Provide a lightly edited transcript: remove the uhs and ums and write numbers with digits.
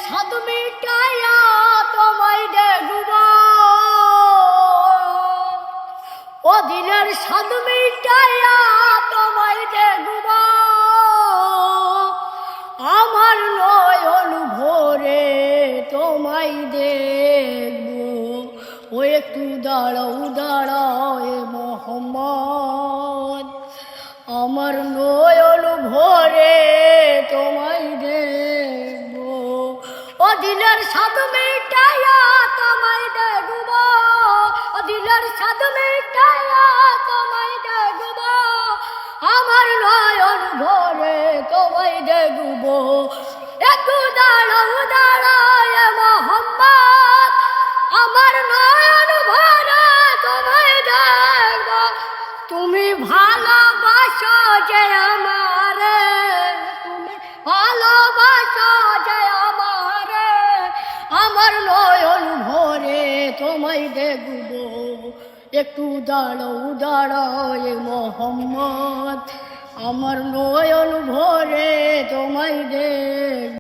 সাধ মিটাইয়া তোমায় দেখব, ও দিলের সাধ মিটাইয়া তোমায় দেখব, আমার নয়ন ভরে তোমায় দেখব। ও একটু দাঁড়াও দাঁড়াও এ মোহাম্মদ, আমার নয়ন ভরে তোমায় দেখব, ও দিলের সাধ মিটাইয়া তোমায় দেখব, ও দিলের সাধ মিটাইয়া তোমায় দেখব, আমার নয়ন ভরে তোমায় দেখব। একটু দাঁড়াও দাঁড়াও এ মোহাম্মদ, আমার নয়ন ভরে তোমায় দেখব। তুমি ভালোবাসো যে আমারে, তুমি ভালোবাসো যে আমারে, আমার নয়ন ভরে তোমায় দেখব। একটু দাঁড়াও দাঁড়াও এ মোহাম্মদ, আমার নয়ন ভরে তোমায় দেখব।